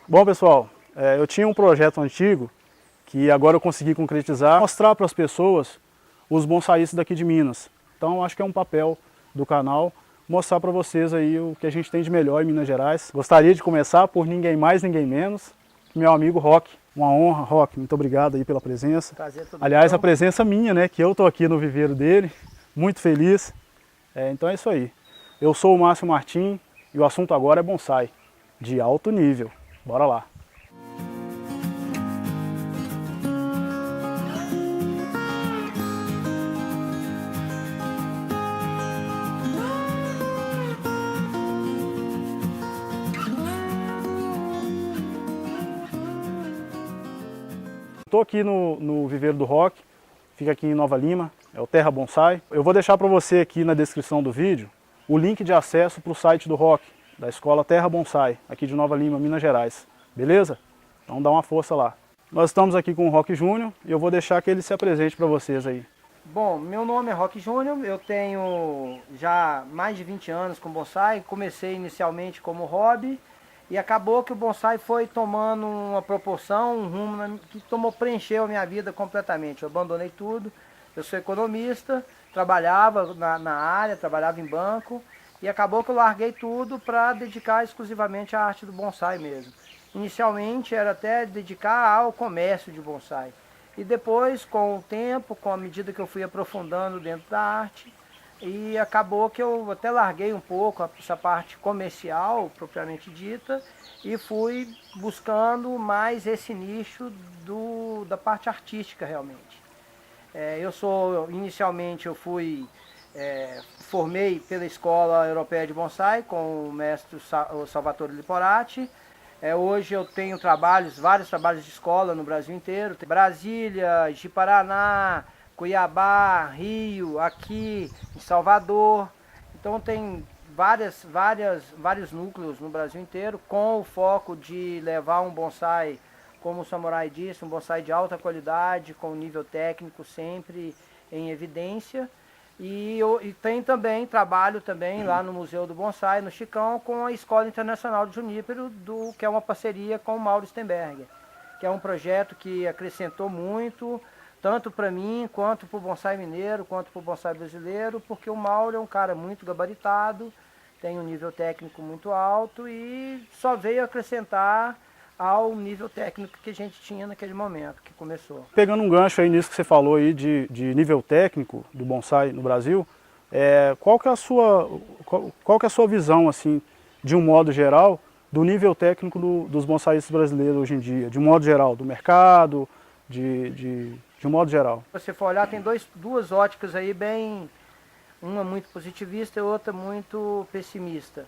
Bom, pessoal, eu tinha um projeto antigo que agora eu consegui concretizar, mostrar para as pessoas os bonsaístas daqui de Minas. Então acho que é um papel do canal mostrar para vocês aí o que a gente tem de melhor em Minas Gerais. Gostaria de começar por ninguém mais, ninguém menos, meu amigo Rock. Uma honra, Rock, muito obrigado aí pela presença. Prazer todo Aliás, meu. a presença minha, né, que eu estou aqui no viveiro dele, muito feliz. Então é isso aí. Eu sou o Márcio Martim e o assunto agora é bonsai, de alto nível. Bora lá. Estou aqui no viveiro do Rock, fica aqui em Nova Lima, é o Terra Bonsai. Eu vou deixar para você aqui na descrição do vídeo o link de acesso para o site do Rock, da escola Terra Bonsai, aqui de Nova Lima, Minas Gerais. Beleza? Então dá uma força lá. Nós estamos aqui com o Rock Júnior e eu vou deixar que ele se apresente para vocês aí. Bom, meu nome é Rock Júnior, eu tenho já mais de 20 anos com bonsai. Comecei inicialmente como hobby e acabou que o bonsai foi tomando uma proporção, um rumo que preencheu a minha vida completamente. Eu abandonei tudo, eu sou economista, trabalhava na área, trabalhava em banco e acabou que eu larguei tudo para dedicar exclusivamente à arte do bonsai mesmo. Inicialmente era até dedicar ao comércio de bonsai. E depois, com o tempo, com a medida que eu fui aprofundando dentro da arte, e acabou que eu até larguei um pouco essa parte comercial, propriamente dita, e fui buscando mais esse nicho da parte artística realmente. Inicialmente eu formei pela Escola Europeia de Bonsai com o mestre Salvatore Liporati. Hoje eu tenho vários trabalhos de escola no Brasil inteiro. Brasília, Ji-Paraná, Cuiabá, Rio, aqui em Salvador. Então tem vários núcleos no Brasil inteiro com o foco de levar um bonsai, como o Samurai disse, um bonsai de alta qualidade, com nível técnico sempre em evidência. E tem também, trabalho também lá no Museu do Bonsai, no Chicão, com a Escola Internacional de Junípero, que é uma parceria com o Mauro Stenberger, que é um projeto que acrescentou muito, tanto para mim, quanto para o bonsai mineiro, quanto para o bonsai brasileiro, porque o Mauro é um cara muito gabaritado, tem um nível técnico muito alto e só veio acrescentar ao nível técnico que a gente tinha naquele momento que começou. Pegando um gancho aí nisso que você falou aí de nível técnico do bonsai no Brasil, qual que é a sua visão, assim, de um modo geral, do nível técnico dos bonsaístas brasileiros hoje em dia, de um modo geral, do mercado, de um modo geral? Se você for olhar, tem duas óticas aí bem, uma muito positivista e outra muito pessimista.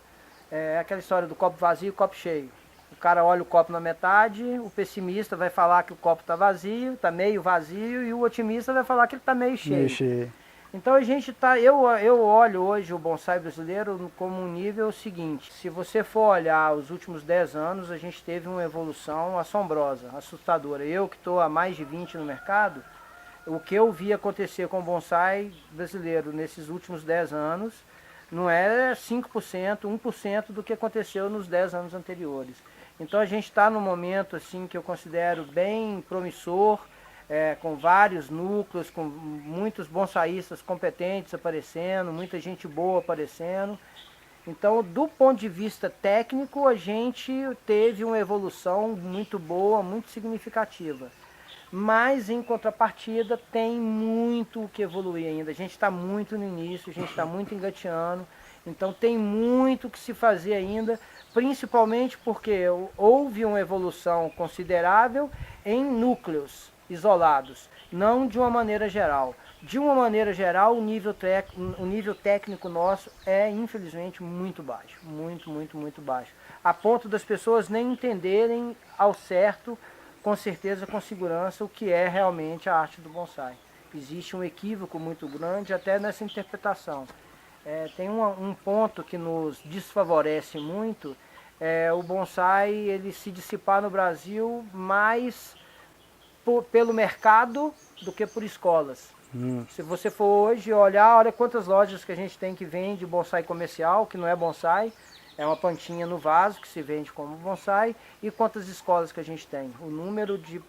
É aquela história do copo vazio e copo cheio. O cara olha o copo na metade, o pessimista vai falar que o copo está vazio, está meio vazio, e o otimista vai falar que ele está meio cheio. Então a gente eu olho hoje o bonsai brasileiro como um nível seguinte. Se você for olhar os últimos 10 anos, a gente teve uma evolução assombrosa, assustadora. Eu que estou há mais de 20 no mercado, o que eu vi acontecer com o bonsai brasileiro nesses últimos 10 anos não é 5%, 1% do que aconteceu nos 10 anos anteriores. Então a gente está num momento assim que eu considero bem promissor, com vários núcleos, com muitos bonsaístas competentes aparecendo, muita gente boa aparecendo. Então, do ponto de vista técnico, a gente teve uma evolução muito boa, muito significativa. Mas, em contrapartida, tem muito o que evoluir ainda. A gente está muito no início, a gente está muito engateando. Então, tem muito o que se fazer ainda, principalmente porque houve uma evolução considerável em núcleos isolados, não de uma maneira geral. De uma maneira geral, o nível técnico nosso é, infelizmente, muito baixo. Muito baixo. A ponto das pessoas nem entenderem ao certo, com certeza, com segurança, o que é realmente a arte do bonsai. Existe um equívoco muito grande até nessa interpretação. Tem um ponto que nos desfavorece muito, o bonsai ele se dissipar no Brasil mais pelo mercado do que por escolas. Se você for hoje olhar, olha quantas lojas que a gente tem que vende bonsai comercial, que não é bonsai, É uma plantinha no vaso que se vende como bonsai. E quantas escolas que a gente tem? O número de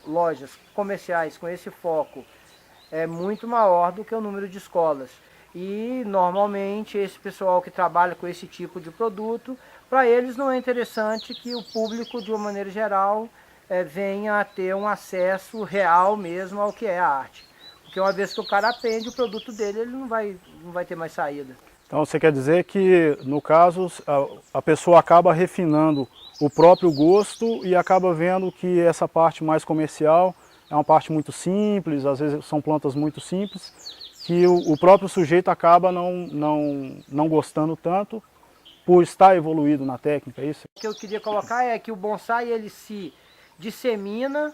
lojas comerciais com esse foco é muito maior do que o número de escolas. E normalmente esse pessoal que trabalha com esse tipo de produto, para eles não é interessante que o público, de uma maneira geral, venha a ter um acesso real mesmo ao que é a arte. Porque uma vez que o cara aprende o produto dele, ele não vai ter mais saída. Então você quer dizer que, no caso, a pessoa acaba refinando o próprio gosto e acaba vendo que essa parte mais comercial é uma parte muito simples, às vezes são plantas muito simples, que o próprio sujeito acaba não gostando tanto por estar evoluído na técnica, é isso? O que eu queria colocar é que o bonsai ele se dissemina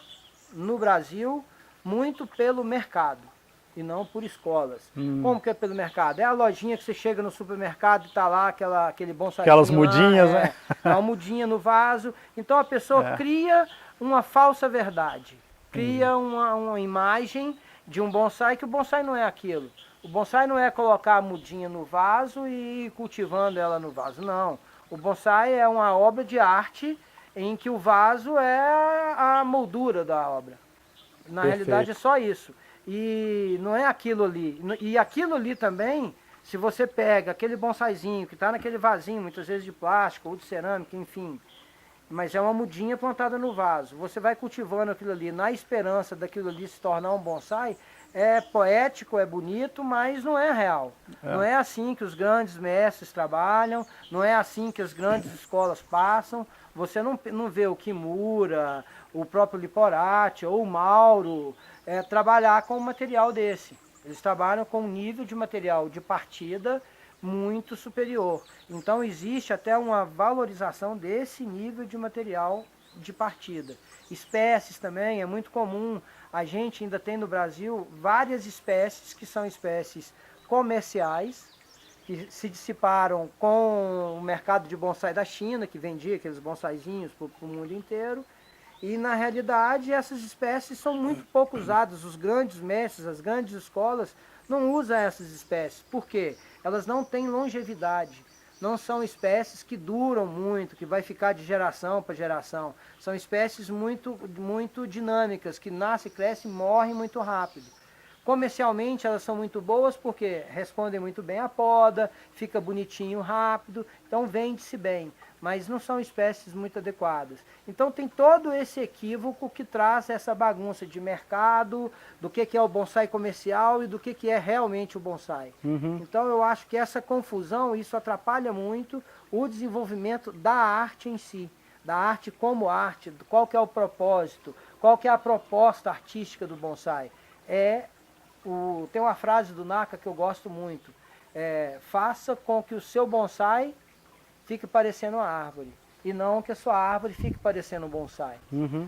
no Brasil muito pelo mercado e não por escolas. Como que é pelo mercado? É a lojinha que você chega no supermercado e está lá aquele bonsai. Aquelas mudinhas, né? É uma mudinha no vaso. Então a pessoa cria uma falsa verdade, cria uma imagem de um bonsai que o bonsai não é aquilo. O bonsai não é colocar a mudinha no vaso e ir cultivando ela no vaso, não. O bonsai é uma obra de arte em que o vaso é a moldura da obra. Na realidade é só isso. E não é aquilo ali. E aquilo ali também, se você pega aquele bonsaizinho que está naquele vasinho, muitas vezes de plástico ou de cerâmica, enfim, mas é uma mudinha plantada no vaso. Você vai cultivando aquilo ali na esperança daquilo ali se tornar um bonsai. É poético, é bonito, mas não é real. Não é assim que os grandes mestres trabalham, não é assim que as grandes escolas passam. Você não vê o Kimura, o próprio Liporati ou o Mauro trabalhar com um material desse. Eles trabalham com um nível de material de partida muito superior. Então existe até uma valorização desse nível de material de partida. Espécies também, é muito comum. A gente ainda tem no Brasil várias espécies que são espécies comerciais, que se dissiparam com o mercado de bonsai da China, que vendia aqueles bonsaizinhos para o mundo inteiro. E na realidade essas espécies são muito pouco usadas. Os grandes mestres, as grandes escolas não usam essas espécies. Por quê? Elas não têm longevidade. Não são espécies que duram muito, que vai ficar de geração para geração. São espécies muito dinâmicas, que nascem, crescem e morrem muito rápido. Comercialmente elas são muito boas porque respondem muito bem à poda, fica bonitinho rápido, então vende-se bem. Mas não são espécies muito adequadas. Então tem todo esse equívoco que traz essa bagunça de mercado, do que é o bonsai comercial e do que é realmente o bonsai. Então eu acho que essa confusão, isso atrapalha muito o desenvolvimento da arte em si. Da arte como arte, qual que é o propósito, qual que é a proposta artística do bonsai. Tem uma frase do Naka que eu gosto muito, faça com que o seu bonsai fique parecendo uma árvore, e não que a sua árvore fique parecendo um bonsai.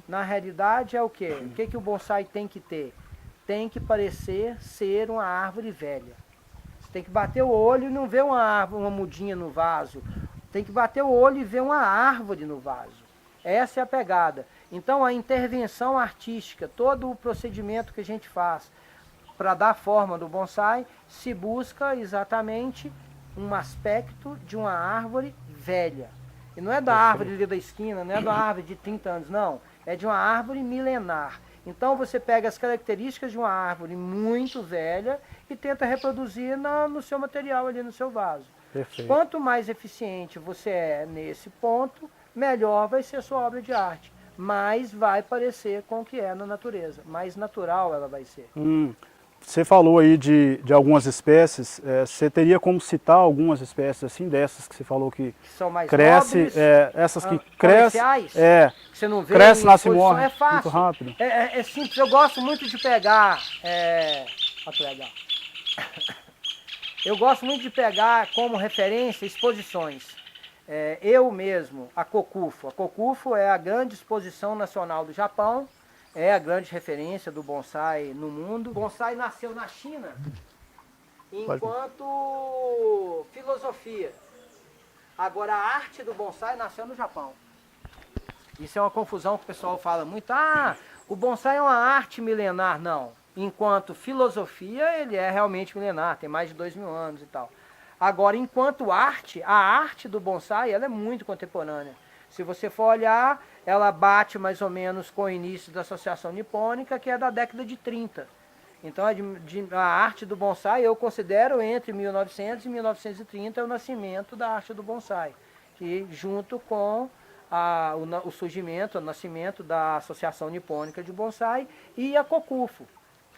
Na realidade é o quê? O que o bonsai tem que ter? Tem que parecer ser uma árvore velha. Você tem que bater o olho e não ver uma mudinha no vaso. Tem que bater o olho e ver uma árvore no vaso. Essa é a pegada. Então a intervenção artística, todo o procedimento que a gente faz para dar forma do bonsai, se busca exatamente um aspecto de uma árvore velha. E não é da árvore ali da esquina, não é da árvore de 30 anos, não. É de uma árvore milenar. Então você pega as características de uma árvore muito velha e tenta reproduzir no seu material ali, no seu vaso. Perfeito. Quanto mais eficiente você é nesse ponto, melhor vai ser a sua obra de arte. Mais vai parecer com o que é na natureza. Mais natural ela vai ser. Você falou aí de algumas espécies, você teria como citar algumas espécies assim, dessas que você falou que são mais cresce, nobres, essas que crescem, que você não vê cresce, nasce e exposição, morre é fácil, muito rápido. É simples, eu gosto muito de pegar, olha que legal. Eu gosto muito de pegar como referência exposições. Eu mesmo, a Kokufo é a grande exposição nacional do Japão, é a grande referência do bonsai no mundo. O bonsai nasceu na China enquanto filosofia. Agora a arte do bonsai nasceu no Japão. Isso é uma confusão que o pessoal fala muito. O bonsai é uma arte milenar. Não. Enquanto filosofia ele é realmente milenar, tem mais de 2000 anos e tal. Agora, enquanto arte, a arte do bonsai ela é muito contemporânea. Se você for olhar, ela bate mais ou menos com o início da Associação Nipônica, que é da década de 30. Então, a arte do bonsai eu considero entre 1900 e 1930 é o nascimento da arte do bonsai, que junto com o surgimento, o nascimento da Associação Nipônica de Bonsai e a COCUFO.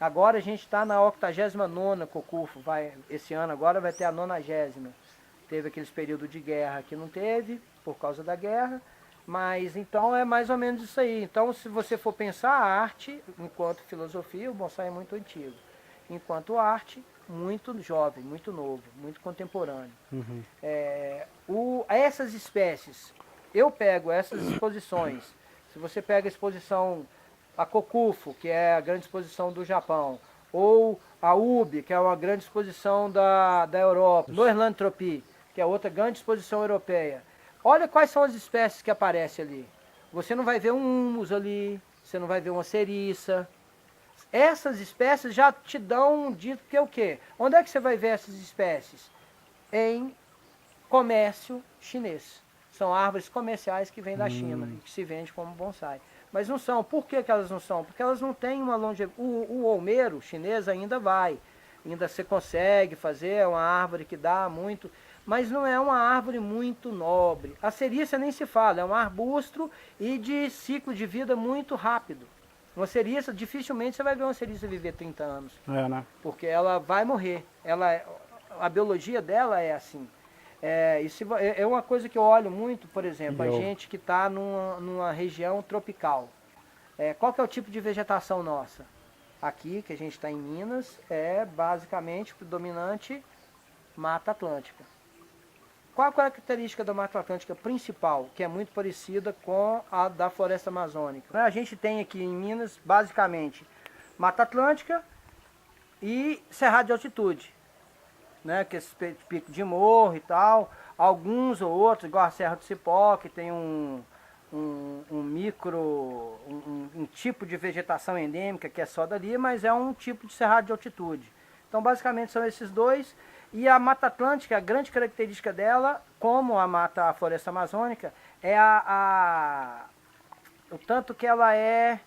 Agora a gente está na 89ª COCUFO, esse ano agora vai ter a 90ª. Teve aqueles períodos de guerra que não teve, por causa da guerra, mas então é mais ou menos isso aí. Então se você for pensar a arte, enquanto filosofia, o bonsai é muito antigo. Enquanto arte, muito jovem, muito novo, muito contemporâneo. Essas espécies, eu pego essas exposições, se você pega a exposição, a COCUFO, que é a grande exposição do Japão, ou a UB, que é uma grande exposição da Europa, Neuerlandtropie, que é outra grande exposição europeia. Olha quais são as espécies que aparecem ali. Você não vai ver um humus ali, você não vai ver uma ceriça. Essas espécies já te dão um dito que é o quê? Onde é que você vai ver essas espécies? Em comércio chinês. São árvores comerciais que vêm da China e que se vende como bonsai. Mas não são. Por que elas não são? Porque elas não têm uma longevidade. O olmeiro chinês ainda vai. Ainda você consegue fazer, é uma árvore que dá muito, mas não é uma árvore muito nobre. A cerícia nem se fala, é um arbusto e de ciclo de vida muito rápido. Uma cerícia, dificilmente você vai ver uma cerícia viver 30 anos. É, né? Porque ela vai morrer. A biologia dela é assim. É uma coisa que eu olho muito, por exemplo, a gente que está numa região tropical. Qual que é o tipo de vegetação nossa? Aqui, que a gente está em Minas, é basicamente predominante Mata Atlântica. Qual a característica da Mata Atlântica principal, que é muito parecida com a da Floresta Amazônica? A gente tem aqui em Minas, basicamente, Mata Atlântica e Cerrado de altitude, né? Que é esse pico de morro e tal. Alguns ou outros, igual a Serra do Cipó, que tem um tipo de vegetação endêmica que é só dali, mas é um tipo de cerrado de altitude. Então basicamente são esses dois. E a Mata Atlântica, a grande característica dela, como a Floresta Amazônica, é o tanto que ela é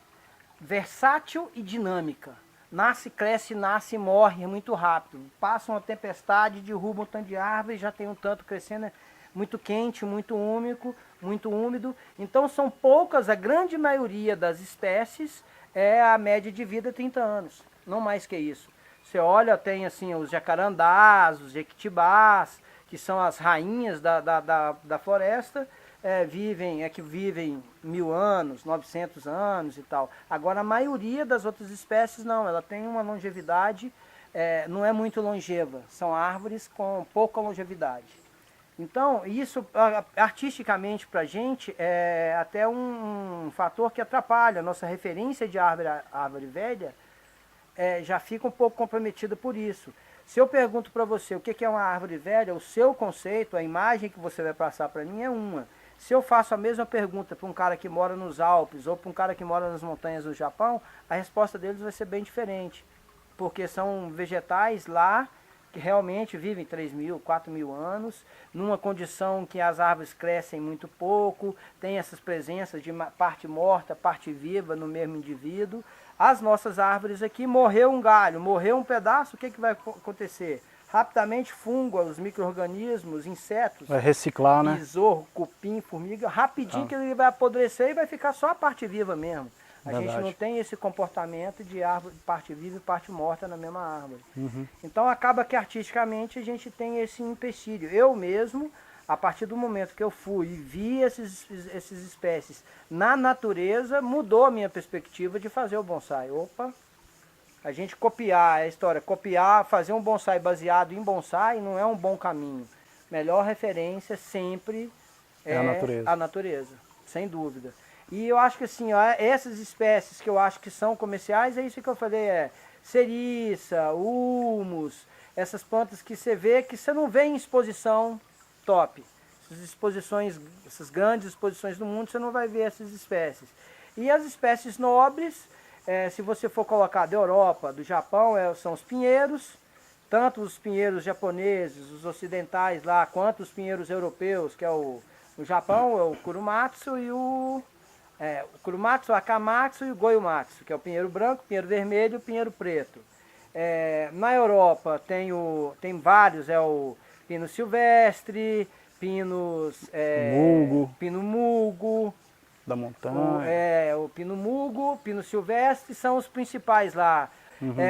versátil e dinâmica. Nasce, cresce, nasce e morre muito rápido. Passa uma tempestade, derruba um tanto de árvore, já tem um tanto crescendo, muito quente, muito úmido. Então são poucas, a grande maioria das espécies a média de vida 30 anos, não mais que isso. Você olha, tem assim os jacarandás, os jequitibás, que são as rainhas da floresta, que vivem 1000 anos, 900 anos e tal. Agora a maioria das outras espécies não, ela tem uma longevidade, não é muito longeva, são árvores com pouca longevidade. Então, isso artisticamente para a gente é até um fator que atrapalha. A nossa referência de árvore velha já fica um pouco comprometida por isso. Se eu pergunto para você o que é uma árvore velha, o seu conceito, a imagem que você vai passar para mim é uma. Se eu faço a mesma pergunta para um cara que mora nos Alpes ou para um cara que mora nas montanhas do Japão, a resposta deles vai ser bem diferente. Porque são vegetais lá que realmente vivem 3.000, 4.000 anos, numa condição que as árvores crescem muito pouco, tem essas presenças de parte morta, parte viva no mesmo indivíduo. As nossas árvores aqui, morreu um galho, morreu um pedaço, o que vai acontecer? Rapidamente fungo, os micro-organismos, insetos, vai reciclar, né? besouro, cupim, formiga, rapidinho que ele vai apodrecer e vai ficar só a parte viva mesmo. A gente não tem esse comportamento de árvore, parte viva e parte morta na mesma árvore. Então acaba que artisticamente a gente tem esse empecilho. Eu mesmo, a partir do momento que eu fui e vi essas espécies na natureza, mudou a minha perspectiva de fazer o bonsai. Opa, a gente copiar a história, fazer um bonsai baseado em bonsai não é um bom caminho. Melhor referência sempre é a natureza, sem dúvida. E eu acho que assim, essas espécies que eu acho que são comerciais, é isso que eu falei, ceriça, humus, essas plantas que você vê, que você não vê em exposição top. Essas grandes exposições do mundo, você não vai ver essas espécies. E as espécies nobres, se você for colocar da Europa, do Japão, são os pinheiros, tanto os pinheiros japoneses, os ocidentais lá, quanto os pinheiros europeus, que é o Japão, é o Kurumatsu e o Kurumatsu, o Akamatsu e o Goiumatsu, que é o pinheiro branco, pinheiro vermelho e o pinheiro preto. Na Europa tem vários, é o pino silvestre, pino mulgo, da montanha. o pino mulgo, pino silvestre são os principais lá.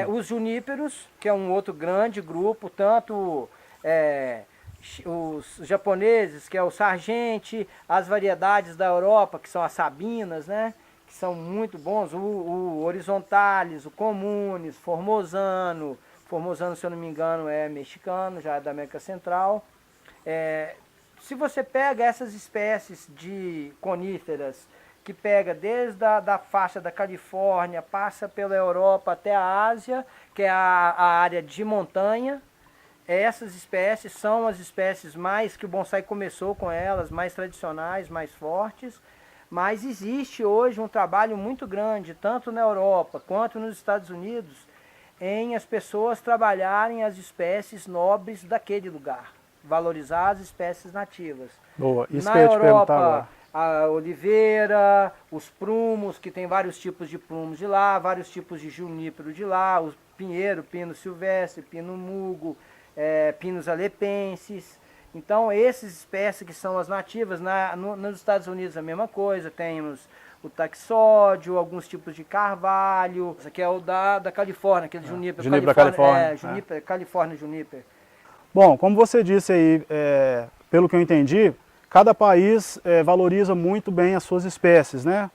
Os juníperos, que é um outro grande grupo, tanto os japoneses, que é o sargente, as variedades da Europa, que são as sabinas, né? Que são muito bons, o horizontalis, o comunes, formosano, se eu não me engano é mexicano, já é da América Central. Se você pega essas espécies de coníferas, que pega desde da faixa da Califórnia, passa pela Europa até a Ásia, que é a área de montanha, essas espécies são as espécies mais que o bonsai começou com elas, mais tradicionais, mais fortes, mas existe hoje um trabalho muito grande, tanto na Europa quanto nos Estados Unidos, em as pessoas trabalharem as espécies nobres daquele lugar, valorizar as espécies nativas. Boa, isso Na que eu ia te perguntar Europa, agora. a oliveira, os prumos, que tem vários tipos de prumos de lá, vários tipos de junípero de lá, o pinheiro, pino silvestre, pino mulgo, pinos alepenses. Então, essas espécies que são as nativas, nos Estados Unidos a mesma coisa, temos o taxódio, alguns tipos de carvalho, esse aqui é o da Califórnia, aquele junípero. Junípero da Califórnia. California Juniper. Bom, como você disse aí, pelo que eu entendi, cada país valoriza muito bem as suas espécies, né?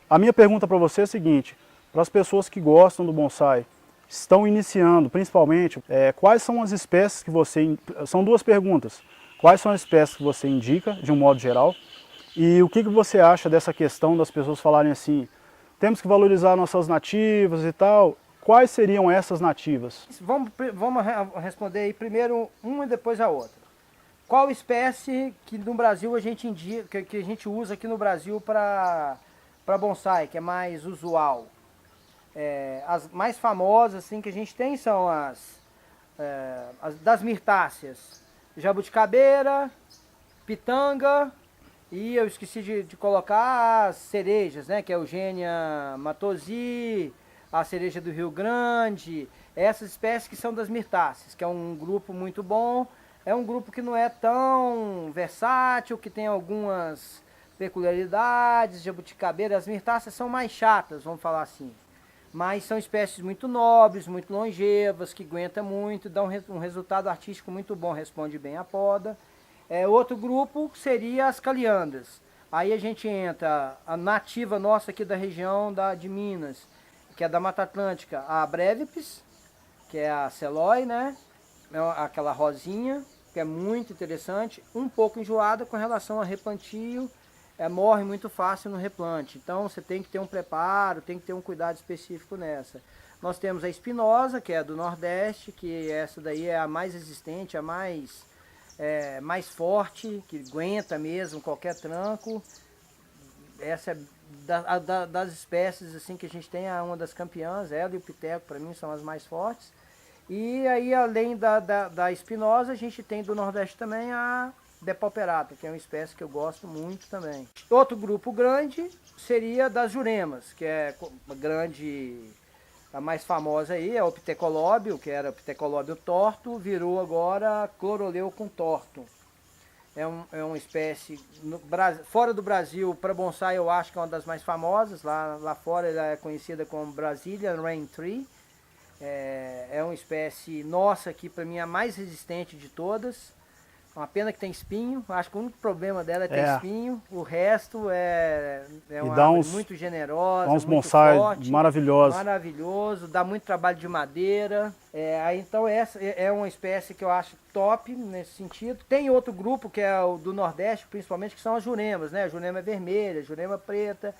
A minha pergunta para você é a seguinte: para as pessoas que gostam do bonsai, estão iniciando, principalmente, quais são as espécies que você... São duas perguntas. Quais são as espécies que você indica, de um modo geral? E o que você acha dessa questão das pessoas falarem assim, temos que valorizar nossas nativas e tal? Quais seriam essas nativas? Vamos responder aí primeiro uma e depois a outra. Qual espécie que no Brasil a gente indica, que a gente usa aqui no Brasil para bonsai, que é mais usual? As mais famosas assim, que a gente tem são as das mirtáceas. Jabuticabeira, pitanga e eu esqueci de colocar as cerejas, né? Que é a Eugênia Matosi, a cereja do Rio Grande, essas espécies que são das mirtáceas, que é um grupo muito bom. É um grupo que não é tão versátil, que tem algumas peculiaridades. Jabuticabeira, as mirtáceas são mais chatas, vamos falar assim. Mas são espécies muito nobres, muito longevas, que aguentam muito, dão um resultado artístico muito bom, responde bem à poda. Outro grupo seria as caliandras. Aí a gente entra a nativa nossa aqui da região de Minas, que é da Mata Atlântica, a Brevipes, que é a Celói, né? Aquela rosinha, que é muito interessante, um pouco enjoada com relação a replantio, morre muito fácil no replante. Então você tem que ter um preparo, tem que ter um cuidado específico nessa. Nós temos a espinosa, que é do Nordeste, que essa daí é a mais resistente, a mais forte, que aguenta mesmo qualquer tranco. Essa é das espécies assim que a gente tem, uma das campeãs, ela e o piteco para mim são as mais fortes. E aí além da espinosa, a gente tem do Nordeste também a depauperata, que é uma espécie que eu gosto muito também. Outro grupo grande seria das juremas, que é grande, a mais famosa aí é o ptecolóbio, que era o ptecolóbio torto, virou agora cloroleucum torto. É uma espécie, fora do Brasil, para bonsai eu acho que é uma das mais famosas, lá fora ela é conhecida como Brazilian Rain Tree. É uma espécie nossa aqui, para mim, a mais resistente de todas. Uma pena que tem espinho, acho que o único problema dela é ter espinho, o resto é uma árvore muito generosa, dá uns muito bonsai forte, maravilhosos. Maravilhoso, dá muito trabalho de madeira. Então essa é uma espécie que eu acho top nesse sentido. Tem outro grupo que é o do Nordeste, principalmente, que são as juremas, né? A jurema vermelha, a jurema preta.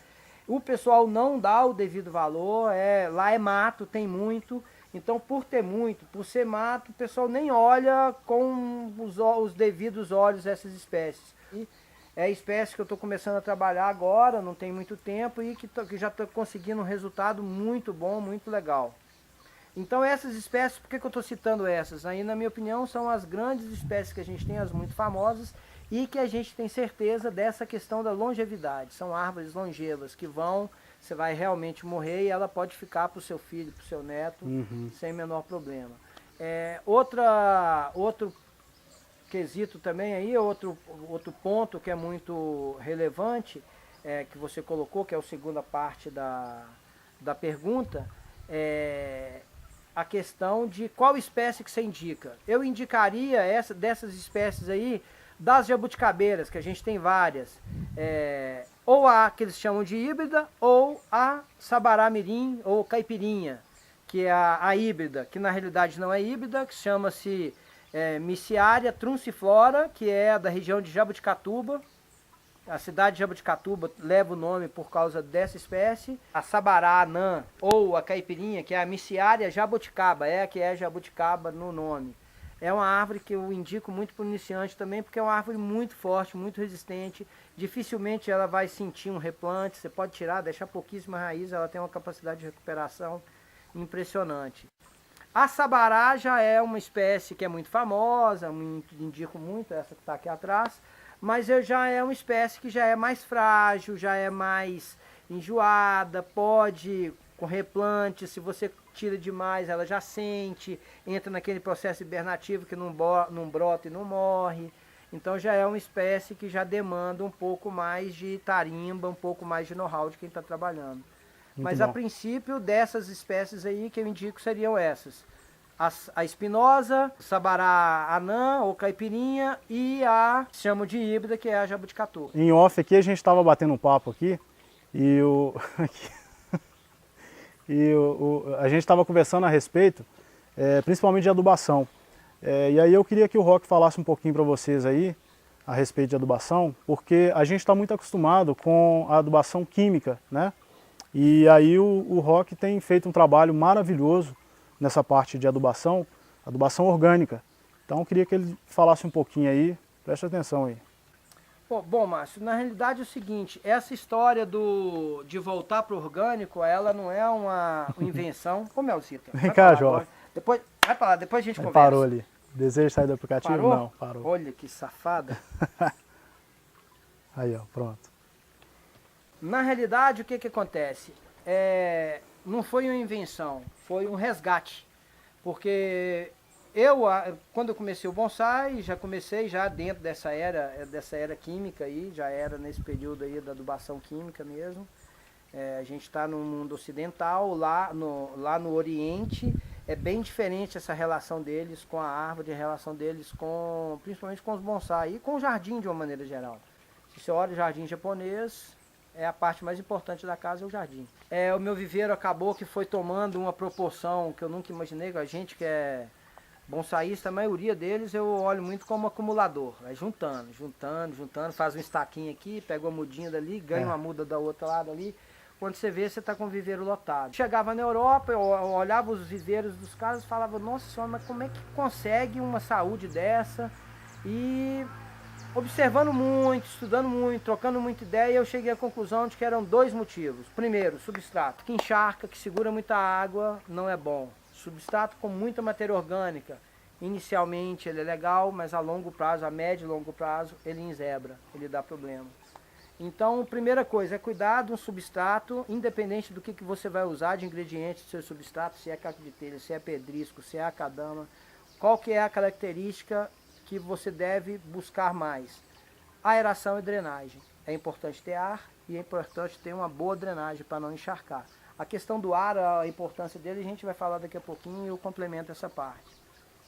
O pessoal não dá o devido valor, lá é mato, tem muito. Então, por ter muito, por ser mato, o pessoal nem olha com os devidos olhos essas espécies. E é a espécie que eu estou começando a trabalhar agora, não tem muito tempo, e que já estou conseguindo um resultado muito bom, muito legal. Então essas espécies, por que eu estou citando essas? Aí na minha opinião são as grandes espécies que a gente tem, as muito famosas, e que a gente tem certeza dessa questão da longevidade. São árvores longevas que você vai realmente morrer e ela pode ficar para o seu filho, para o seu neto, sem menor problema. Outro quesito também aí, outro ponto que é muito relevante, que você colocou, que é a segunda parte da pergunta, a questão de qual espécie que você indica. Eu indicaria dessas espécies aí, das jabuticabeiras, que a gente tem várias, ou a que eles chamam de híbrida, ou a sabará mirim, ou caipirinha, que é a híbrida, que na realidade não é híbrida, que chama-se Miciaria trunciflora, que é da região de Jabuticatuba. A cidade de Jabuticatuba leva o nome por causa dessa espécie. A sabará anã, ou a caipirinha, que é a Miciaria jabuticaba, que é jabuticaba no nome. É uma árvore que eu indico muito para o iniciante também, porque é uma árvore muito forte, muito resistente. Dificilmente ela vai sentir um replante, você pode tirar, deixar pouquíssima raiz, ela tem uma capacidade de recuperação impressionante. A sabará já é uma espécie que é muito famosa, indico muito, essa que está aqui atrás, mas já é uma espécie que já é mais frágil, já é mais enjoada, pode com replante, se você tira demais ela já sente, entra naquele processo hibernativo que não brota e não morre. Então já é uma espécie que já demanda um pouco mais de tarimba, um pouco mais de know-how de quem está trabalhando. Mas a princípio dessas espécies aí que eu indico seriam essas. A espinosa, sabará anã ou caipirinha e a chamo de híbrida, que é a jabuticatu. Em off aqui a gente estava batendo um papo aqui e a gente estava conversando a respeito, principalmente de adubação. E aí eu queria que o Roque falasse um pouquinho para vocês aí a respeito de adubação, porque a gente está muito acostumado com a adubação química, né? E aí o Roque tem feito um trabalho maravilhoso nessa parte de adubação orgânica. Então eu queria que ele falasse um pouquinho aí, preste atenção aí. Bom, Márcio, na realidade é o seguinte, essa história de voltar para o orgânico, ela não é uma invenção. Ô, Melcita, Vem cá, Jó. Depois, vai pra lá, depois a gente conversa. Parou ali. Deseja sair do aplicativo? Parou? Não, parou. Olha que safada. Aí, ó, pronto. Na realidade, o que acontece? Não foi uma invenção, foi um resgate. Porque quando eu comecei o bonsai, já comecei dentro dessa era química aí, já era nesse período aí da adubação química mesmo. A gente está no mundo ocidental, lá no Oriente, é bem diferente essa relação deles com a árvore, a relação deles principalmente com os bonsai e com o jardim de uma maneira geral. Se você olha o jardim japonês, a parte mais importante da casa é o jardim. O meu viveiro acabou que foi tomando uma proporção que eu nunca imaginei, com a gente que é bonsaísta, a maioria deles eu olho muito como acumulador, vai juntando, faz um estaquinho aqui, pega uma mudinha dali, ganha uma muda da outra lado ali. Quando você vê, você está com o viveiro lotado. Chegava na Europa, eu olhava os viveiros dos caras e falava, nossa senhora, mas como é que consegue uma saúde dessa? E observando muito, estudando muito, trocando muita ideia, eu cheguei à conclusão de que eram dois motivos. Primeiro, substrato que encharca, que segura muita água, não é bom. Substrato com muita matéria orgânica, inicialmente ele é legal, mas a longo prazo, a médio e longo prazo, ele enzebra, ele dá problema. Então, a primeira coisa é cuidar de um substrato, independente do que você vai usar de ingredientes do seu substrato, se é caco de telha, se é pedrisco, se é acadama, qual que é a característica que você deve buscar mais. Aeração e drenagem. É importante ter ar e é importante ter uma boa drenagem para não encharcar. A questão do ar, a importância dele, a gente vai falar daqui a pouquinho e eu complemento essa parte.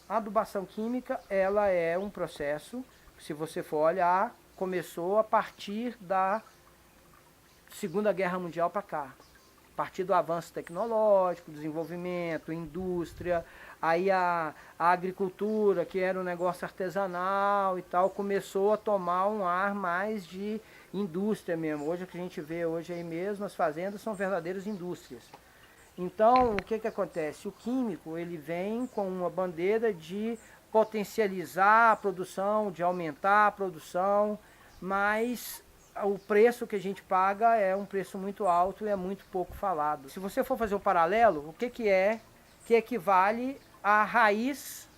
A adubação química, ela é um processo, se você for olhar, começou a partir da Segunda Guerra Mundial para cá. A partir do avanço tecnológico, desenvolvimento, indústria, aí a agricultura, que era um negócio artesanal e tal, começou a tomar um ar mais de indústria mesmo. Hoje o que a gente vê hoje aí mesmo, as fazendas são verdadeiras indústrias. Então, o que acontece? O químico, ele vem com uma bandeira de potencializar a produção, de aumentar a produção, mas o preço que a gente paga é um preço muito alto e é muito pouco falado. Se você for fazer um paralelo, o que é que equivale à raiz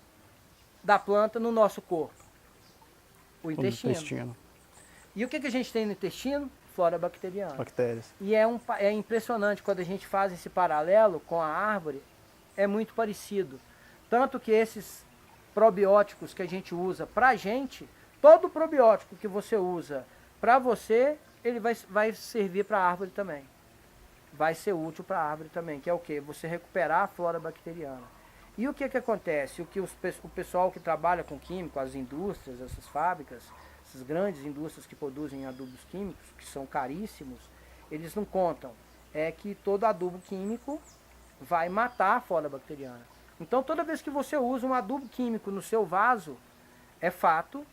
da planta no nosso corpo, o intestino. E o que a gente tem no intestino? Flora bacteriana. Bactérias. E é impressionante quando a gente faz esse paralelo com a árvore, é muito parecido. Tanto que esses probióticos que a gente usa pra gente, todo probiótico que você usa pra você, ele vai servir para a árvore também. Vai ser útil para a árvore também, que é o quê? Você recuperar a flora bacteriana. E o que acontece? O pessoal que trabalha com químico, as indústrias, essas fábricas, essas grandes indústrias que produzem adubos químicos, que são caríssimos, eles não contam. É que todo adubo químico vai matar a flora bacteriana. Então toda vez que você usa um adubo químico no seu vaso, é fato,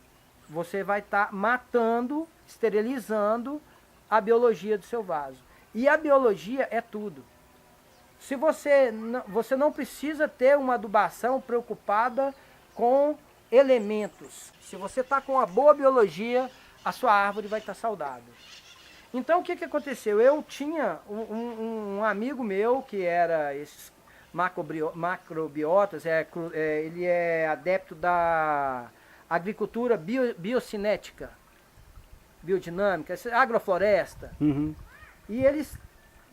você vai estar matando, esterilizando a biologia do seu vaso. E a biologia é tudo. Se você não precisa ter uma adubação preocupada com elementos. Se você está com uma boa biologia, a sua árvore vai estar saudável. Então o que aconteceu? Eu tinha um amigo meu que era esses macrobiotas, ele é adepto da agricultura biocinética, biodinâmica, agrofloresta. Uhum. E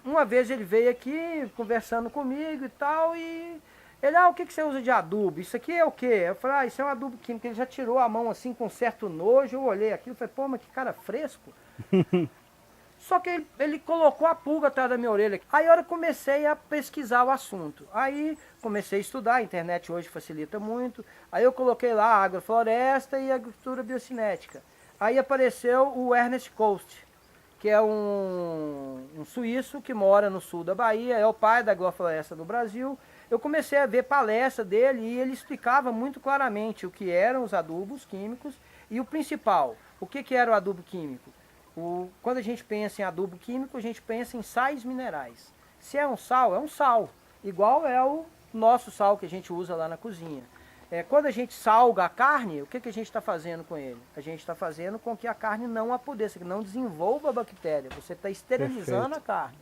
uma vez ele veio aqui conversando comigo e tal, e ele, o que você usa de adubo? Isso aqui é o quê? Eu falei, isso é um adubo químico. Ele já tirou a mão assim com certo nojo, eu olhei aquilo e falei, pô, mas que cara fresco. Só que ele colocou a pulga atrás da minha orelha. Aí eu comecei a pesquisar o assunto. Aí comecei a estudar, a internet hoje facilita muito. Aí eu coloquei lá agrofloresta e agricultura biocinética. Aí apareceu o Ernest Coast, que é um suíço que mora no sul da Bahia, é o pai da agrofloresta do Brasil. Eu comecei a ver palestra dele e ele explicava muito claramente o que eram os adubos químicos e o principal, o que era o adubo químico. Quando a gente pensa em adubo químico, a gente pensa em sais minerais. Se é um sal, igual é o nosso sal que a gente usa lá na cozinha. Quando a gente salga a carne, o que a gente está fazendo com ele? A gente está fazendo com que a carne não apodreça, que não desenvolva a bactéria. Você está esterilizando a carne.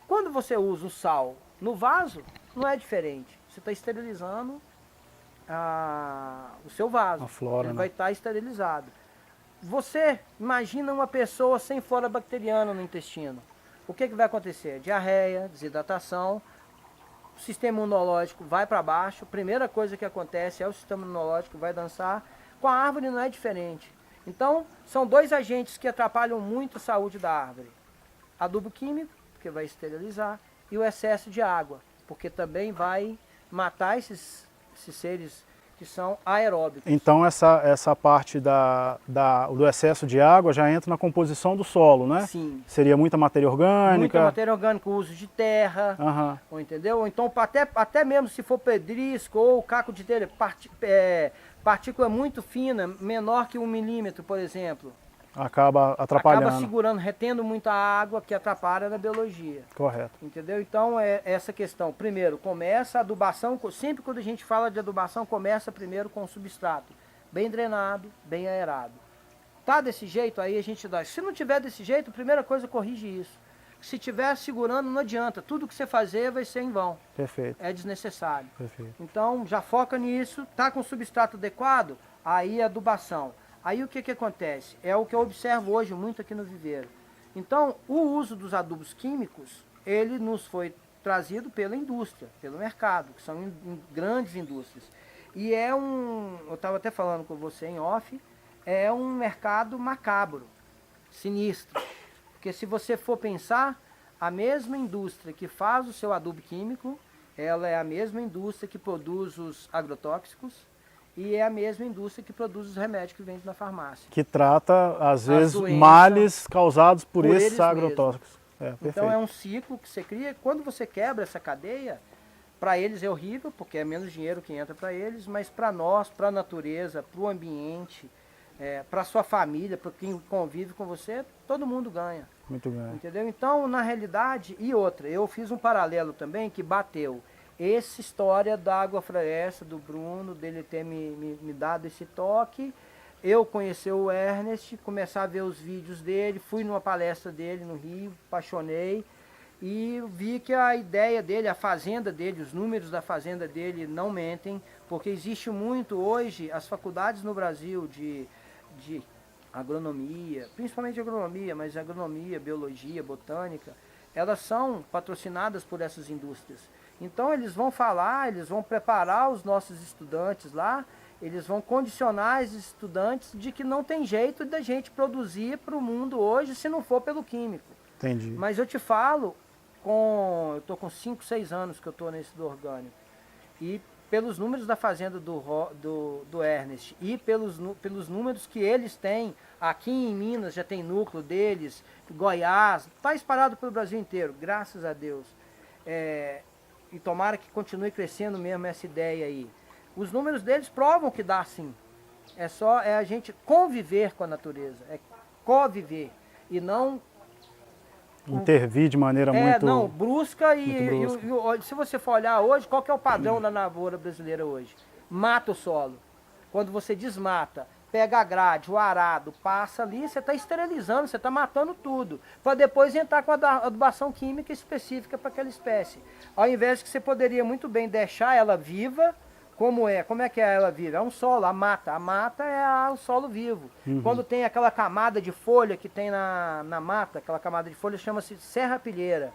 Quando você usa o sal no vaso, não é diferente. Você está esterilizando o seu vaso. A flora, ele vai estar esterilizado. Você imagina uma pessoa sem flora bacteriana no intestino. O que vai acontecer? Diarreia, desidratação, o sistema imunológico vai para baixo. A primeira coisa que acontece é o sistema imunológico vai dançar. Com a árvore não é diferente. Então, são dois agentes que atrapalham muito a saúde da árvore. Adubo químico, porque vai esterilizar, e o excesso de água, porque também vai matar esses seres que são aeróbicos. Então essa parte do excesso de água já entra na composição do solo, né? Sim. Seria muita matéria orgânica? Muita matéria orgânica, o uso de terra, entendeu? Ou então até mesmo se for pedrisco ou caco de telha, partícula muito fina, menor que 1 milímetro, por exemplo. Acaba atrapalhando. Acaba segurando, retendo muita água que atrapalha na biologia. Correto. Entendeu? Então é essa questão. Primeiro, começa a adubação, sempre quando a gente fala de adubação, começa primeiro com o substrato. Bem drenado, bem aerado. Tá desse jeito, aí a gente dá. Se não tiver desse jeito, a primeira coisa, corrige isso. Se tiver segurando, não adianta. Tudo que você fazer vai ser em vão. Perfeito. É desnecessário. Perfeito. Então, já foca nisso. Tá com o substrato adequado, aí adubação. Aí o que acontece? É o que eu observo hoje muito aqui no viveiro. Então, o uso dos adubos químicos, ele nos foi trazido pela indústria, pelo mercado, que são grandes indústrias. E eu estava até falando com você em off, é um mercado macabro, sinistro. Porque se você for pensar, a mesma indústria que faz o seu adubo químico, ela é a mesma indústria que produz os agrotóxicos, e é a mesma indústria que produz os remédios que vende na farmácia. Que trata, às vezes, males causados por esses agrotóxicos. Então é um ciclo que você cria. Quando você quebra essa cadeia, para eles é horrível, porque é menos dinheiro que entra para eles, mas para nós, para a natureza, para o ambiente, para a sua família, para quem convive com você, todo mundo ganha. Muito ganho. Entendeu? Então, na realidade, e outra, eu fiz um paralelo também que bateu. Essa história da agrofloresta, do Bruno, dele ter me dado esse toque, eu conheci o Ernest, começar a ver os vídeos dele, fui numa palestra dele no Rio, apaixonei, e vi que a ideia dele, a fazenda dele, os números da fazenda dele não mentem, porque existe muito hoje, as faculdades no Brasil de agronomia, principalmente agronomia, mas agronomia, biologia, botânica, elas são patrocinadas por essas indústrias. Então eles vão falar, eles vão preparar os nossos estudantes lá, eles vão condicionar os estudantes de que não tem jeito da gente produzir para o mundo hoje se não for pelo químico. Entendi. Mas eu te falo, eu estou com 5, 6 anos que eu estou nesse do orgânico. E pelos números da fazenda do Ernest e pelos números que eles têm, aqui em Minas já tem núcleo deles, Goiás, está espalhado pelo Brasil inteiro, graças a Deus. E tomara que continue crescendo mesmo essa ideia aí. Os números deles provam que dá sim. É a gente conviver com a natureza, é conviver e não intervir de maneira muito... não, brusca muito brusca. E se você for olhar hoje, qual que é o padrão da lavoura brasileira hoje? Mata o solo. Quando você desmata, pega a grade, o arado, passa ali, você está esterilizando, você está matando tudo, para depois entrar com a adubação química específica para aquela espécie. Ao invés que você poderia muito bem deixar ela viva. Como é que ela vive? É um solo, a mata é o solo vivo. Quando tem aquela camada de folha que tem na mata, aquela camada de folha chama-se serrapilheira.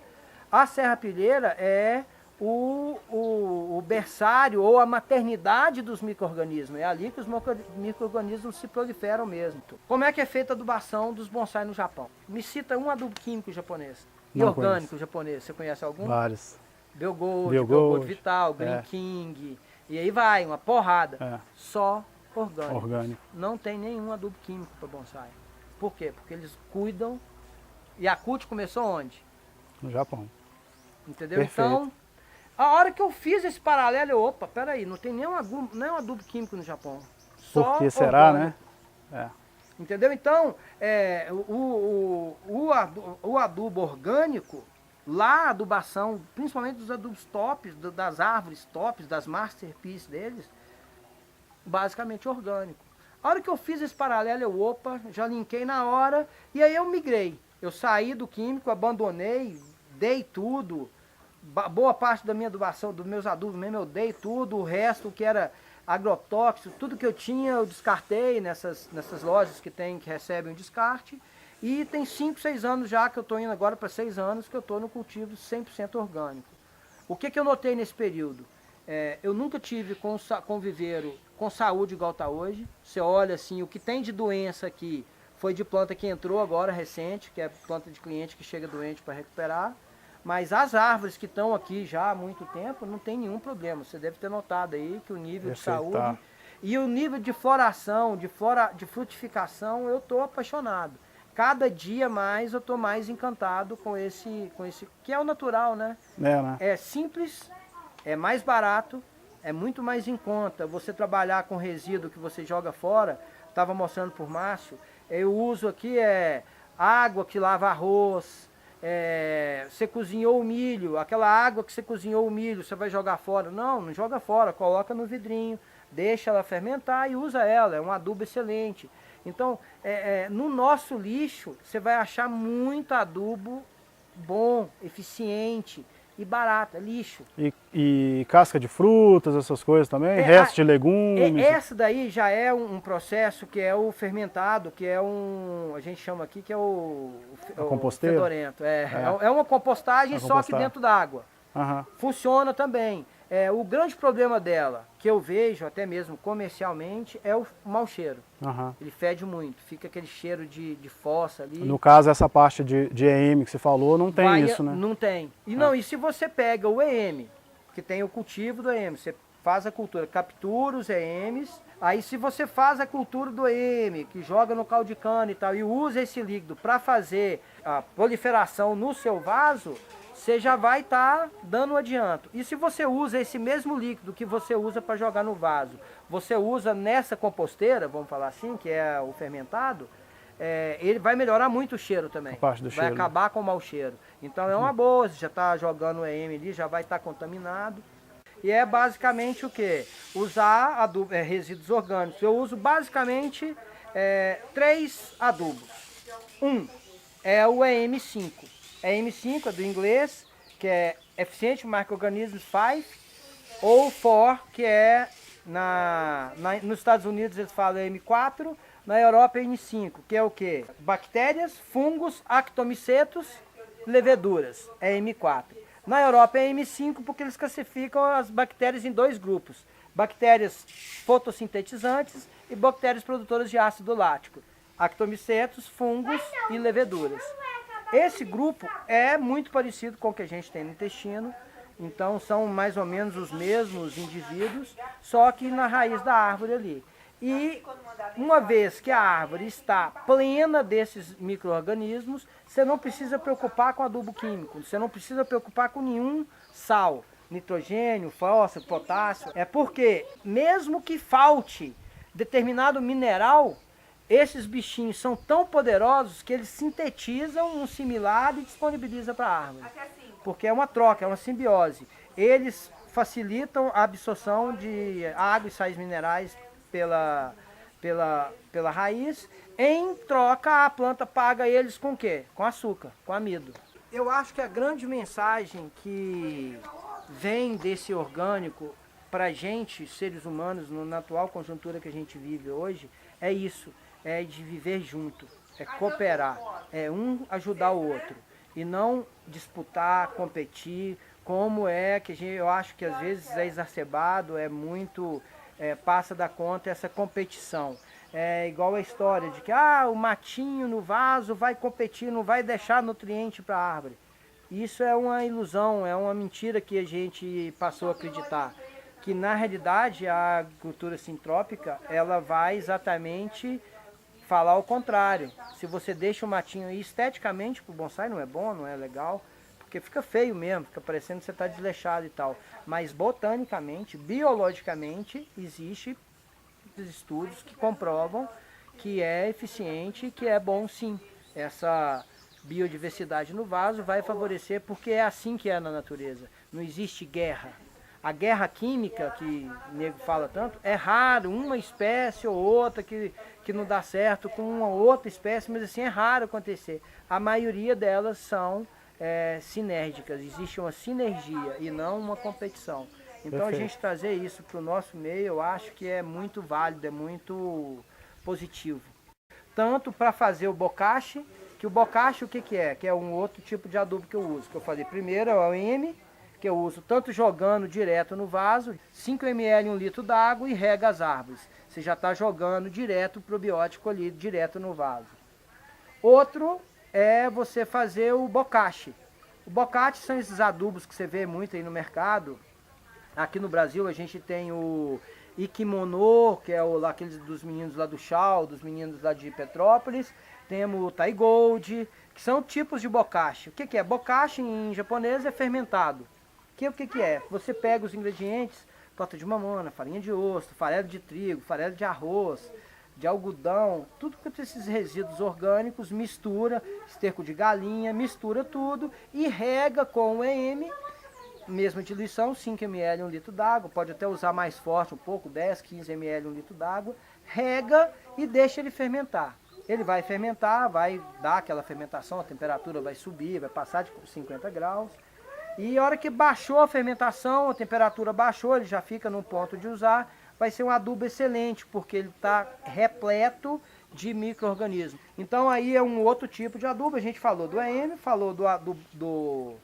A serrapilheira é o berçário ou a maternidade dos micro-organismos. É ali que os micro-organismos se proliferam mesmo. Como é que é feita a adubação dos bonsai no Japão? Me cita um adubo químico japonês e Não orgânico conheço. japonês. Você conhece algum? Vários. Biogold Vital, Green King... E aí vai, uma porrada. Só orgânico. Não tem nenhum adubo químico para bonsai. Por quê? Porque eles cuidam. E a CUT começou onde? No Japão. Entendeu? Perfeito. Então, a hora que eu fiz esse paralelo, opa, peraí, não tem nenhum adubo químico no Japão. Só Por que será, orgânico. né? Entendeu? Então, o adubo orgânico, lá a adubação, principalmente dos adubos tops, das árvores tops, das masterpieces deles, basicamente orgânico. A hora que eu fiz esse paralelo, opa, já linkei na hora, e aí eu migrei. Eu saí do químico, abandonei, dei tudo, boa parte da minha adubação, dos meus adubos mesmo, eu dei tudo, o resto que era agrotóxico, tudo que eu tinha eu descartei nessas lojas que recebem o descarte. E tem 5, 6 anos já que eu estou indo agora para 6 anos que eu estou no cultivo 100% orgânico. O que eu notei nesse período? Eu nunca tive com viveiro com saúde igual está hoje. Você olha assim, o que tem de doença aqui foi de planta que entrou agora recente, que é planta de cliente que chega doente para recuperar. Mas as árvores que estão aqui já há muito tempo não tem nenhum problema. Você deve ter notado aí que o nível de saúde e o nível de floração, de frutificação, eu estou apaixonado. Cada dia mais eu estou mais encantado com esse, que é o natural, né? É simples, é mais barato, é muito mais em conta. Você trabalhar com resíduo que você joga fora, estava mostrando por Márcio, eu uso aqui água que lava arroz, você cozinhou o milho, aquela água que você cozinhou o milho, você vai jogar fora? Não joga fora, coloca no vidrinho, deixa ela fermentar e usa ela, é um adubo excelente. Então, no nosso lixo, você vai achar muito adubo bom, eficiente e barato, é lixo. E casca de frutas, essas coisas também? Resto de legumes? Essa daí já é um processo que é o fermentado, que é a gente chama aqui que é o composteira? Fedorento. É uma compostagem só que dentro d'água. Funciona também. O grande problema dela, que eu vejo até mesmo comercialmente, é o mau cheiro. Ele fede muito, fica aquele cheiro de fossa ali. No caso, essa parte de EM que você falou, não tem isso, né? Não tem. E se você pega o EM, que tem o cultivo do EM, você faz a cultura, captura os EMs, aí se você faz a cultura do EM, que joga no caldo de cana e tal, e usa esse líquido para fazer a proliferação no seu vaso, você já vai estar dando um adianto. E se você usa esse mesmo líquido que você usa para jogar no vaso, você usa nessa composteira, vamos falar assim, que é o fermentado, ele vai melhorar muito o cheiro também. Vai acabar com o mau cheiro. Então é uma boa, você já está jogando o EM ali, já vai estar contaminado. E é basicamente o que? Usar resíduos orgânicos. Eu uso basicamente 3 adubos. Um é o EM5. É M5, é do inglês, que é Efficient Microorganisms 5, ou 4, que é nos Estados Unidos eles falam M4, na Europa é N5, que é o quê? Bactérias, fungos, actomicetos, leveduras, é M4. Na Europa é M5 porque eles classificam as bactérias em dois grupos. Bactérias fotossintetizantes e bactérias produtoras de ácido lático. Actomicetos, fungos e leveduras. Esse grupo é muito parecido com o que a gente tem no intestino, então são mais ou menos os mesmos indivíduos, só que na raiz da árvore ali. E uma vez que a árvore está plena desses micro-organismos, você não precisa preocupar com adubo químico, você não precisa preocupar com nenhum sal, nitrogênio, fósforo, potássio. É porque mesmo que falte determinado mineral, esses bichinhos são tão poderosos que eles sintetizam um similar e disponibilizam para a árvore. Porque é uma troca, é uma simbiose. Eles facilitam a absorção de água e sais minerais pela raiz. Em troca, a planta paga eles com o quê? Com açúcar, com amido. Eu acho que a grande mensagem que vem desse orgânico para a gente, seres humanos, na atual conjuntura que a gente vive hoje, é isso. É de viver junto, é cooperar, é um ajudar o outro. E não disputar, competir, como é que eu acho que às vezes é exacerbado, é muito, passa da conta essa competição. É igual a história de que o matinho no vaso vai competir, não vai deixar nutriente para a árvore. Isso é uma ilusão, é uma mentira que a gente passou a acreditar. Que na realidade a agricultura sintrópica, ela vai exatamente falar o contrário. Se você deixa o matinho aí esteticamente pro bonsai não é bom, não é legal, porque fica feio mesmo, fica parecendo que você está desleixado e tal. Mas botanicamente, biologicamente, existe estudos que comprovam que é eficiente e que é bom sim. Essa biodiversidade no vaso vai favorecer porque é assim que é na natureza. Não existe guerra. A guerra química, que o nego fala tanto, é raro, uma espécie ou outra que não dá certo com uma outra espécie, mas assim é raro acontecer. A maioria delas são sinérgicas, existe uma sinergia e não uma competição. Então a gente trazer isso para o nosso meio, eu acho que é muito válido, é muito positivo. Tanto para fazer o bocashi, que o bocashi o que é? Que é um outro tipo de adubo que eu uso, que eu falei primeiro é o M, que eu uso tanto jogando direto no vaso, 5 ml em 1 litro d'água e rega as árvores. Você já está jogando direto o probiótico ali, direto no vaso. Outro é você fazer o bocashi. O bocashi são esses adubos que você vê muito aí no mercado. Aqui no Brasil a gente tem o Ikimono, que é aqueles dos meninos lá do Chau, dos meninos lá de Petrópolis. Temos o Taigold, que são tipos de bokashi. O que é? Bokashi em japonês é fermentado. O que é? Você pega os ingredientes, torta de mamona, farinha de osso, farelo de trigo, farelo de arroz, de algodão, tudo que esses resíduos orgânicos, mistura, esterco de galinha, mistura tudo e rega com o EM, mesma diluição, 5 ml em 1 litro d'água, pode até usar mais forte um pouco, 10, 15 ml em 1 litro d'água, rega e deixa ele fermentar. Ele vai fermentar, vai dar aquela fermentação, a temperatura vai subir, vai passar de 50 graus. E a hora que baixou a fermentação, a temperatura baixou, ele já fica no ponto de usar, vai ser um adubo excelente, porque ele está repleto de micro-organismos. Então aí é um outro tipo de adubo, a gente falou do EM, falou do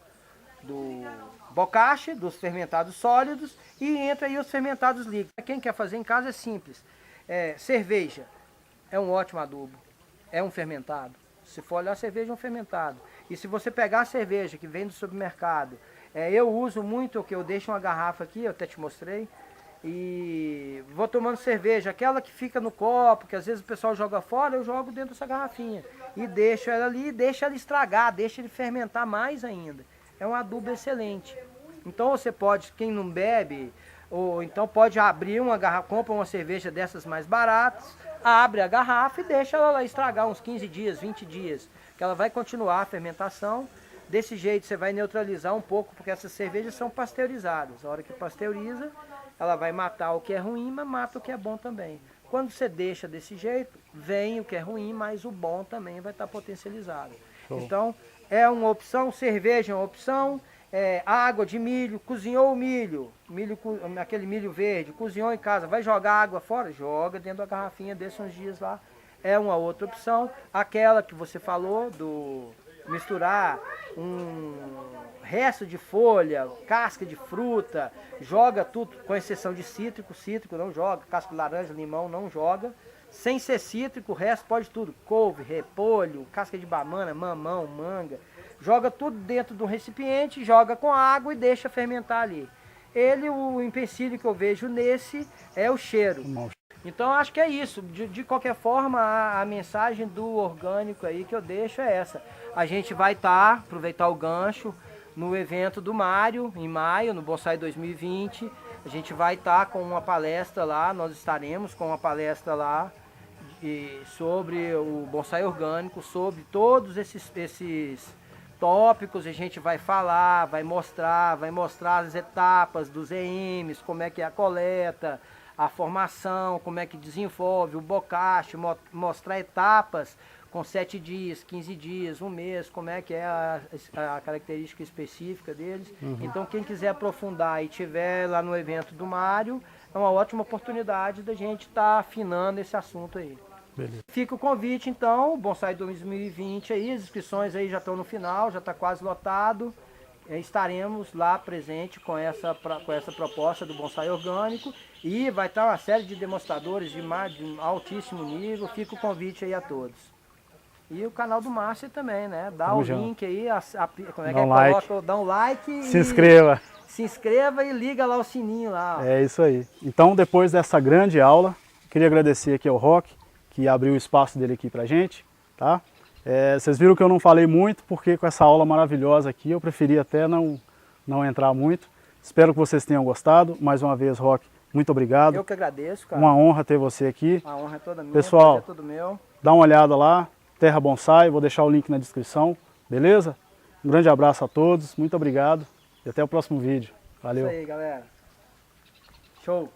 bokashi, dos fermentados sólidos, e entra aí os fermentados líquidos. Quem quer fazer em casa é simples. Cerveja é um ótimo adubo, é um fermentado. Se for olhar, a cerveja é um fermentado. E se você pegar a cerveja que vem do supermercado, eu uso muito o que eu deixo uma garrafa aqui, eu até te mostrei, e vou tomando cerveja, aquela que fica no copo, que às vezes o pessoal joga fora, eu jogo dentro dessa garrafinha. E deixo ela ali, deixa ela estragar, deixa ele fermentar mais ainda. É um adubo excelente. Então você pode, quem não bebe, ou então pode abrir uma garrafa, compra uma cerveja dessas mais baratas, abre a garrafa e deixa ela lá estragar uns 15 dias, 20 dias, que ela vai continuar a fermentação. Desse jeito você vai neutralizar um pouco, porque essas cervejas são pasteurizadas. A hora que pasteuriza, ela vai matar o que é ruim, mas mata o que é bom também. Quando você deixa desse jeito, vem o que é ruim, mas o bom também vai estar potencializado. Show. Então, é uma opção, cerveja é uma opção, água de milho, cozinhou o milho, aquele milho verde, cozinhou em casa, vai jogar água fora? Joga dentro da garrafinha, deixa uns dias lá. É uma outra opção. Aquela que você falou, do misturar um resto de folha, casca de fruta, joga tudo, com exceção de cítrico não joga, casca de laranja, limão não joga. Sem ser cítrico, o resto pode tudo, couve, repolho, casca de banana, mamão, manga. Joga tudo dentro de um recipiente, joga com água e deixa fermentar ali. O empecilho que eu vejo nesse é o cheiro. Então acho que é isso. De qualquer forma, a mensagem do orgânico aí que eu deixo é essa. A gente vai aproveitar o gancho, no evento do Mário, em maio, no Bonsai 2020. A gente vai estar com uma palestra lá, nós estaremos com uma palestra lá sobre o bonsai orgânico, sobre todos esses tópicos. A gente vai falar, vai mostrar as etapas dos EMs, como é que é a coleta, a formação, como é que desenvolve o bocache, mostrar etapas com 7 dias, 15 dias, um mês, como é que é a característica específica deles. Então quem quiser aprofundar e tiver lá no evento do Mário, é uma ótima oportunidade da gente estar afinando esse assunto aí. Beleza. Fica o convite então, o Bonsai 2020 aí, as inscrições aí já estão no final, já está quase lotado. Estaremos lá presente com essa proposta do bonsai orgânico e vai estar uma série de demonstradores de altíssimo nível. Fica o convite aí a todos. E o canal do Márcio também, né? Dá o link aí, como é que coloca, dá um like, se inscreva. Se inscreva e liga lá o sininho lá. Ó. É isso aí. Então, depois dessa grande aula, queria agradecer aqui ao Roque, que abriu o espaço dele aqui pra gente, tá? Vocês viram que eu não falei muito, porque com essa aula maravilhosa aqui, eu preferi até não entrar muito. Espero que vocês tenham gostado. Mais uma vez, Roque, muito obrigado. Eu que agradeço, cara. Uma honra ter você aqui. A honra é toda minha, pessoal, é tudo meu. Dá uma olhada lá, Terra Bonsai, vou deixar o link na descrição, beleza? Um grande abraço a todos, muito obrigado e até o próximo vídeo. Valeu. Isso aí, galera. Show.